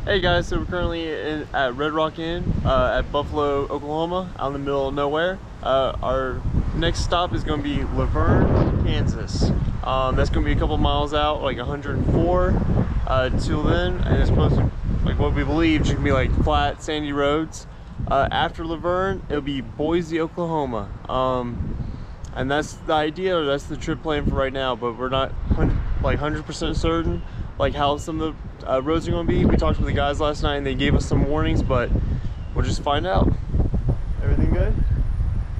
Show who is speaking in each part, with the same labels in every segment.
Speaker 1: Hey guys, so we're currently at Red Rock Inn at Buffalo, Oklahoma, out in the middle of nowhere. Our next stop is going to be Laverne, Kansas. That's going to be a couple miles out, like 104 till then, and it's supposed to, like what we believe, should be like flat, sandy roads. After Laverne, it'll be Boise, Oklahoma. And that's the idea, or that's the trip plan for right now, but we're not 100% certain like how some of the roads are going to be. We talked with the guys last night and they gave us some warnings, but we'll just find out. Everything good?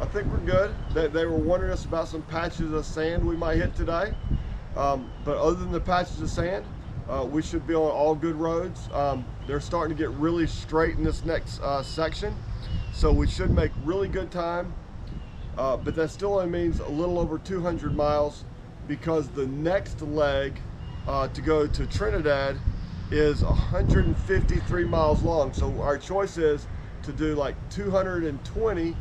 Speaker 2: I think we're good. They were warning us about some patches of sand we might hit today, but other than the patches of sand, we should be on all good roads. They're starting to get really straight in this next section, so we should make really good time. But that still only means a little over 200 miles, because the next leg to go to Trinidad is 153 miles long. So our choice is to do like 220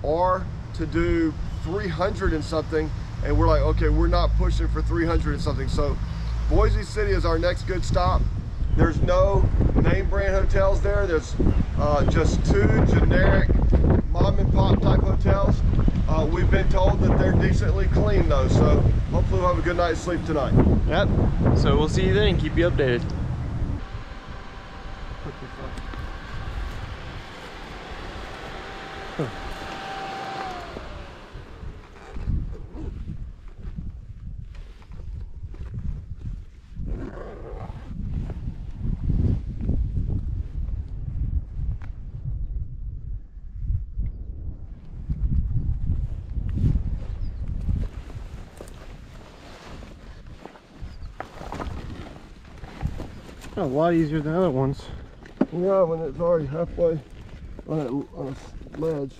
Speaker 2: or to do 300 and something, and we're like, okay, we're not pushing for 300 and something. So Boise City is our next good stop. There's no name brand hotels there. There's just two generic mom and pop type hotels. We've been told that they're decently clean though, so hopefully we'll have a good night's sleep tonight.
Speaker 1: Yep, so we'll see you then, keep you updated. A lot easier than other ones.
Speaker 2: Yeah, when it's already halfway on a ledge.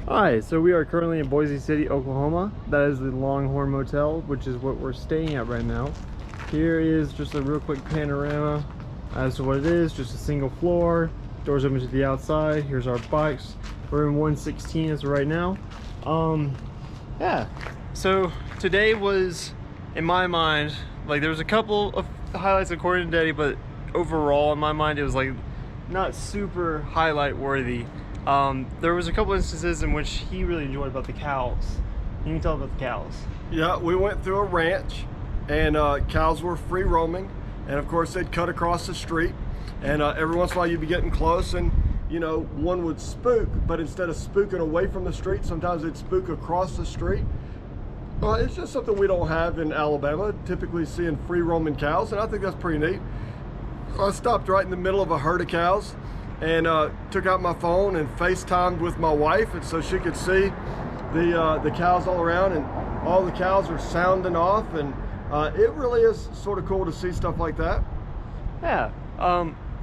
Speaker 1: Hi, so we are currently in Boise City, Oklahoma. That is the Longhorn Motel, which is what we're staying at right now. Here is just a real quick panorama as to what it is. Just a single floor, doors open to the outside. Here's our bikes. We're in 116 as of right now. Yeah, so today was, in my mind, like there was a couple of highlights according to Daddy, but overall in my mind it was like not super highlight worthy. There was a couple instances in which he really enjoyed about the cows. You can tell about the cows.
Speaker 2: Yeah, we went through a ranch, and cows were free roaming, and of course they'd cut across the street, and every once in a while you'd be getting close, and you know, one would spook, but instead of spooking away from the street, sometimes they'd spook across the street. It's just something we don't have in Alabama, typically seeing free roaming cows, and I think that's pretty neat. I stopped right in the middle of a herd of cows and took out my phone and FaceTimed with my wife, and so she could see the cows all around, and all the cows are sounding off, and it really is sort of cool to see stuff like that.
Speaker 1: Yeah.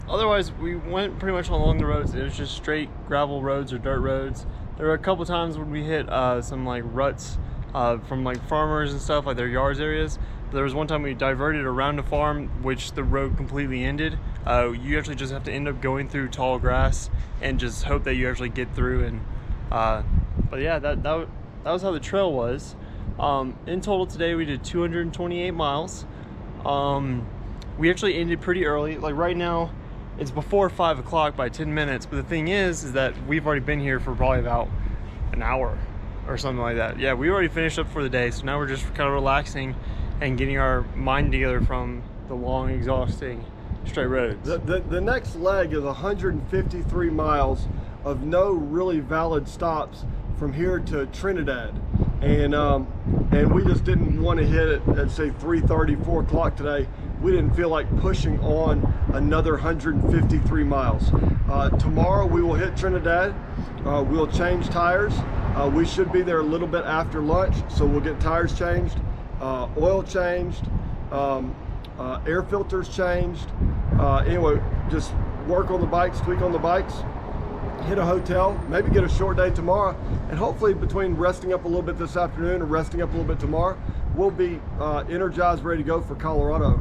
Speaker 1: Otherwise, we went pretty much along the roads. It was just straight gravel roads or dirt roads. There were a couple times when we hit some like ruts from like farmers and stuff, like their yards areas. There was one time we diverted around a farm, which the road completely ended. You actually just have to end up going through tall grass and just hope that you actually get through. And but yeah, that was how the trail was. In total today we did 228 miles. We actually ended pretty early. Like right now it's before 5 o'clock by 10 minutes, but the thing is that we've already been here for probably about an hour or something like that. Yeah, we already finished up for the day, so now we're just kind of relaxing and getting our mind together from the long, exhausting straight roads.
Speaker 2: The next leg is 153 miles of no really valid stops from here to Trinidad, and we just didn't want to hit it at say 3:30, 4 o'clock today. We didn't feel like pushing on another 153 miles. Tomorrow we will hit Trinidad. We'll change tires. We should be there a little bit after lunch, so we'll get tires changed, oil changed, air filters changed. Anyway, just work on the bikes, tweak on the bikes, hit a hotel, maybe get a short day tomorrow, and hopefully between resting up a little bit this afternoon and resting up a little bit tomorrow, we'll be energized, ready to go for Colorado.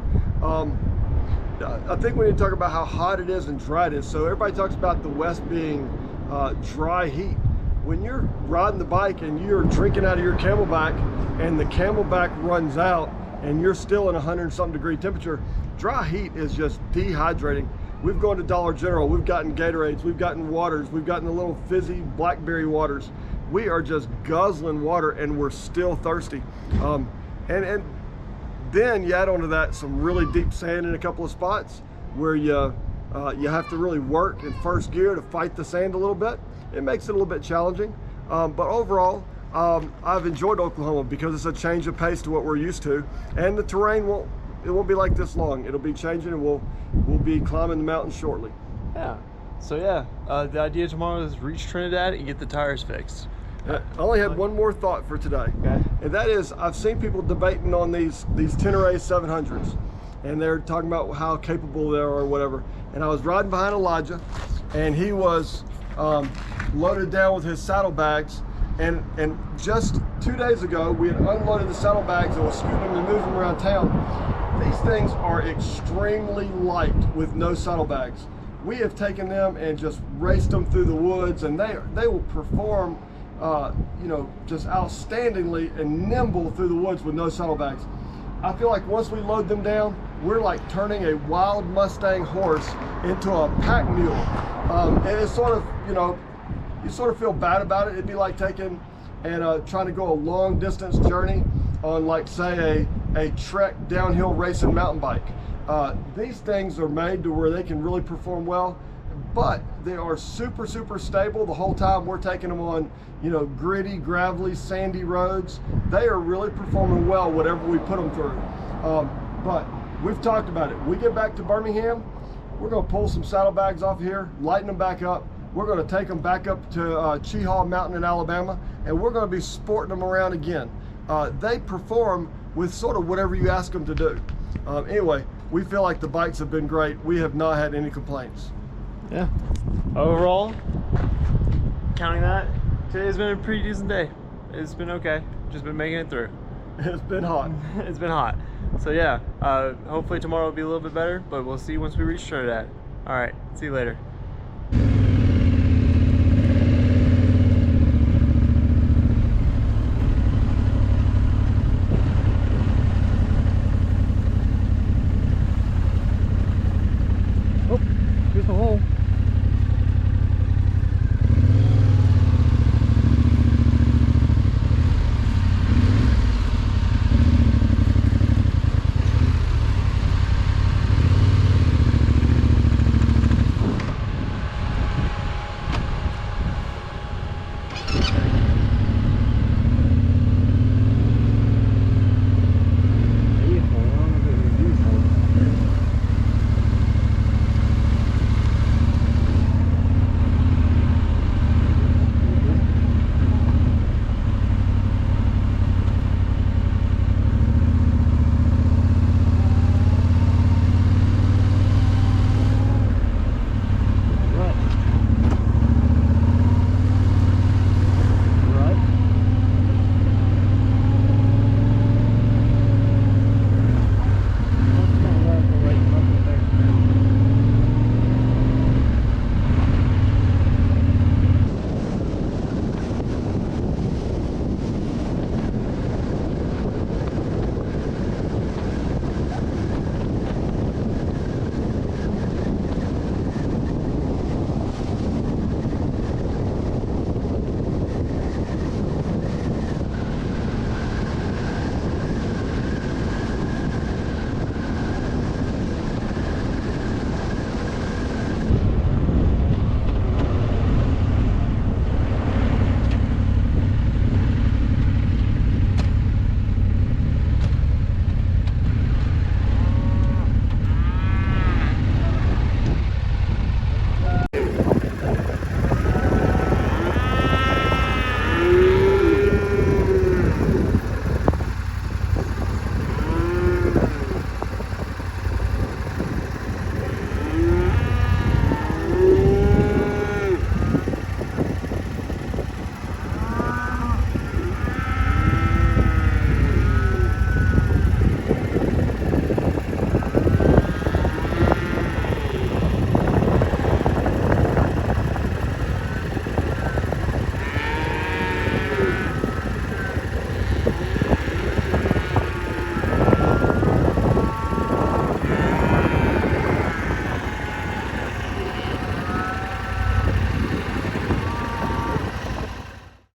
Speaker 2: I think we need to talk about how hot it is and dry it is. So everybody talks about the West being dry heat. When you're riding the bike and you're drinking out of your Camelback and the Camelback runs out and you're still in 100-something degree temperature, dry heat is just dehydrating. We've gone to Dollar General, we've gotten Gatorades, we've gotten waters, we've gotten the little fizzy blackberry waters. We are just guzzling water and we're still thirsty. And then you add onto that some really deep sand in a couple of spots where you have to really work in first gear to fight the sand a little bit. It makes it a little bit challenging, but overall, I've enjoyed Oklahoma because it's a change of pace to what we're used to, and the terrain won't be like this long. It'll be changing, and we'll be climbing the mountains shortly.
Speaker 1: Yeah. So yeah, the idea tomorrow is reach Trinidad and get the tires fixed.
Speaker 2: I only had one more thought for today,
Speaker 1: Okay.
Speaker 2: and that is I've seen people debating on these Tenere 700s, and they're talking about how capable they are or whatever. And I was riding behind Elijah, and he was loaded down with his saddlebags, and just 2 days ago we had unloaded the saddlebags and was scooting them and moving them around town. These things are extremely light with no saddlebags. We have taken them and just raced them through the woods, and they will perform just outstandingly and nimble through the woods with no saddlebags. I feel like once we load them down, we're like turning a wild Mustang horse into a pack mule. And it's sort of, you sort of feel bad about it. It'd be like taking and trying to go a long distance journey on, like, say, a Trek downhill racing mountain bike. These things are made to where they can really perform well, but they are super, super stable the whole time we're taking them on, gritty, gravelly, sandy roads. They are really performing well whatever we put them through. But we've talked about it. We get back to Birmingham, we're going to pull some saddlebags off of here, lighten them back up. We're going to take them back up to Cheahaw Mountain in Alabama, and we're going to be sporting them around again. They perform with sort of whatever you ask them to do. Anyway, we feel like the bikes have been great. We have not had any complaints.
Speaker 1: Yeah. Overall, counting that, today's been a pretty decent day. It's been okay. Just been making it through.
Speaker 2: It's been hot.
Speaker 1: It's been hot. So yeah, hopefully tomorrow will be a little bit better, but we'll see once we reach Trinidad. All right, see you later.